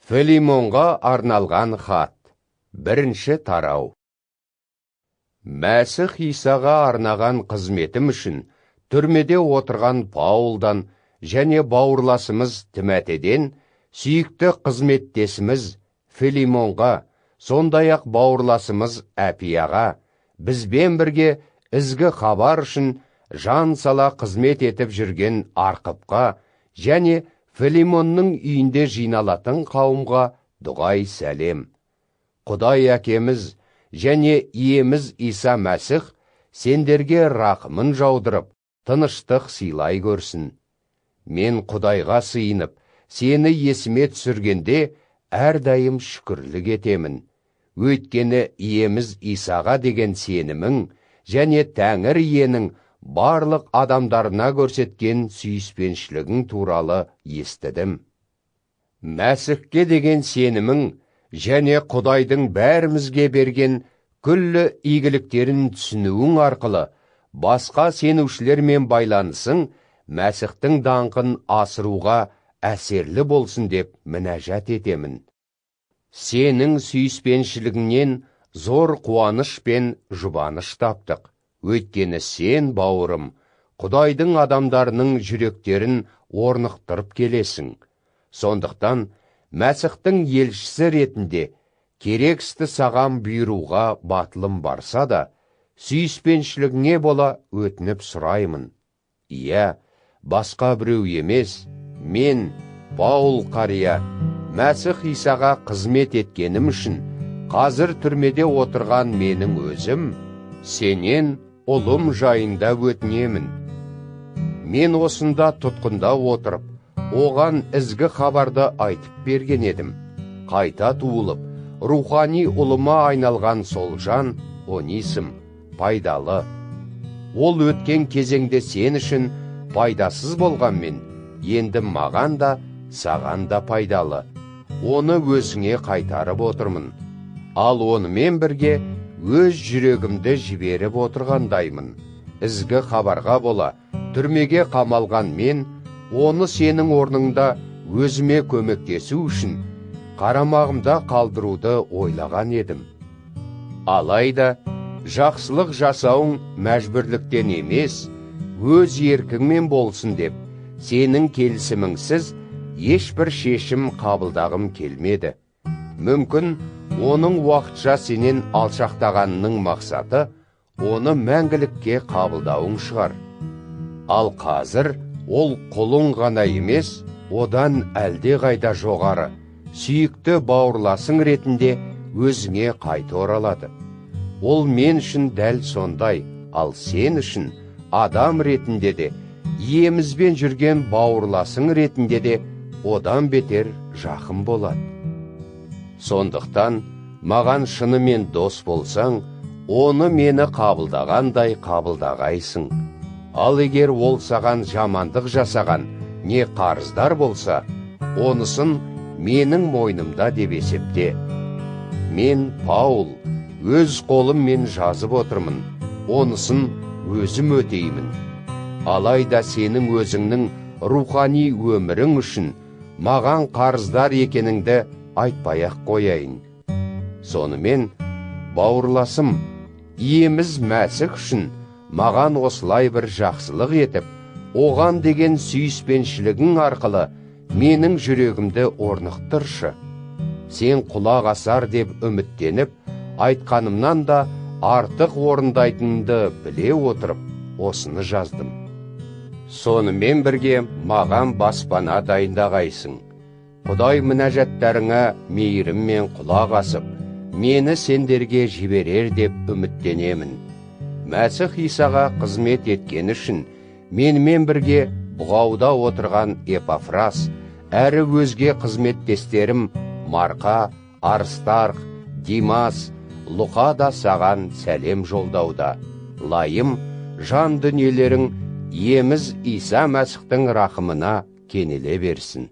Филимонға арналған хат. Бірінші тарау. Мәсіх Исаға арнаған қызметім үшін түрмеде отырған Паулдан және бауырласымыз Тимофейден сүйікті қызметтесіміз Филимонға, сондай-ақ бауырласымыз Апияға, бізбен бірге ізгі хабар үшін жан сала қызмет етіп жүрген Арқыпқа және Филимонның үйінде жиналатын қауымға дұғай сәлем. Құдай әкеміз және иеміз Иса Мәсіх сендерге рақымын жаудырып, тыныштық сыйлай көрсін. Мен Құдайға сыйынып, сені есіме түсіргенде әрдайым шүкірлік етемін. Өйткені иеміз Исаға деген сенімің және Тәңір иенің барлық адамдарына көрсеткен сүйіспеншілігің туралы естідім. Мәсіхке деген сенімің және Құдайдың бәрімізге берген күллі игіліктерін түсінуің арқылы басқа сенушілермен байланысың Мәсіхтің даңқын асыруға әсерлі болсын деп мінәжат етемін. Сенің сүйіспеншілігіңнен зор қуаныш пен жұбаныш таптық. Өйткені сен, бауырым, Құдайдың адамдарының жүректерін орнықтырып келесің. Сондықтан, Мәсіхтің елшісі ретінде керек істі саған бұйыруға батылым барса да, сүйіспеншілігіңе бола өтініп сұраймын. Иә, басқа біреу емес, мен, Паул қария, Мәсіх Исаға қызмет еткенім үшін, қазір түрмеде отырған менің өзім, сенен ұлым жайында өтінемін. Мен осында тұтқында отырып, оған ізгі хабарды айтып берген едім. Қайта туылып, рухани ұлыма айналған сол жан, Онисим, пайдалы. Ол өткен кезеңде сен үшін пайдасыз болғанмен, енді маған да, саған да пайдалы. Оны өзіңе қайтарып отырмын. Ал онымен бірге өз жүрегімді жіберіп отырғандаймын. Ізгі хабарға бола, түрмеге қамалған мен, оны сенің орныңда өзіме көмектесу үшін қарамағымда қалдыруды ойлаған едім. Алайда, жақсылық жасауың мәжбүрліктен емес, өз еркіңмен болсын деп, сенің келісіміңсіз ешбір шешім қабылдағым келмеді. Мүмкін, оның уақытша сенен алшақтағанның мақсаты, оны мәңгілікке қабылдауың шығар. Ал қазір ол құлың ғана емес, одан әлде қайда жоғары, сүйікті бауырласың ретінде өзіңе қайта оралады. Ол мен үшін дәл сондай, ал сен үшін адам ретінде де, иемізбен жүрген бауырласың ретінде де одан бетер жақын болады. Сондықтан, маған шынымен дос болсаң, оны мені қабылдағандай қабылдағайсың. Ал егер ол саған жамандық жасаған, не қарыздар болса, онысын менің мойнымда деп есепте. Мен, Паул, өз қолыммен жазып отырмын, онысын өзім өтеймін. Алайда сенің өзіңнің рухани өмірің үшін маған қарыздар екеніңді айтпай-ақ қояйын. Сонымен, бауырласым, иеміз Мәсіх үшін маған осылай бір жақсылық етіп, оған деген сүйіспеншілігің арқылы менің жүрегімді орнықтыршы. Сен құлақ асар деп үміттеніп, айтқанымнан да артық орындайтынды біле отырып, осыны жаздым. Сонымен бірге маған баспана дайындағайсың. Құдай мінәжаттарыңа мейіріммен құлақ асып, мені сендерге жіберер деп үміттенемін. Мәсіх Исаға қызмет еткен үшін, менімен бірге бұғауда отырған Эпафрас, әрі өзге қызметтестерім Марқа, Арстарх, Димас, Луқа да саған сәлем жолдауда. Лайым, жан дүниелерің иеміз Иса Мәсіхтің рақымына кенеле берсін.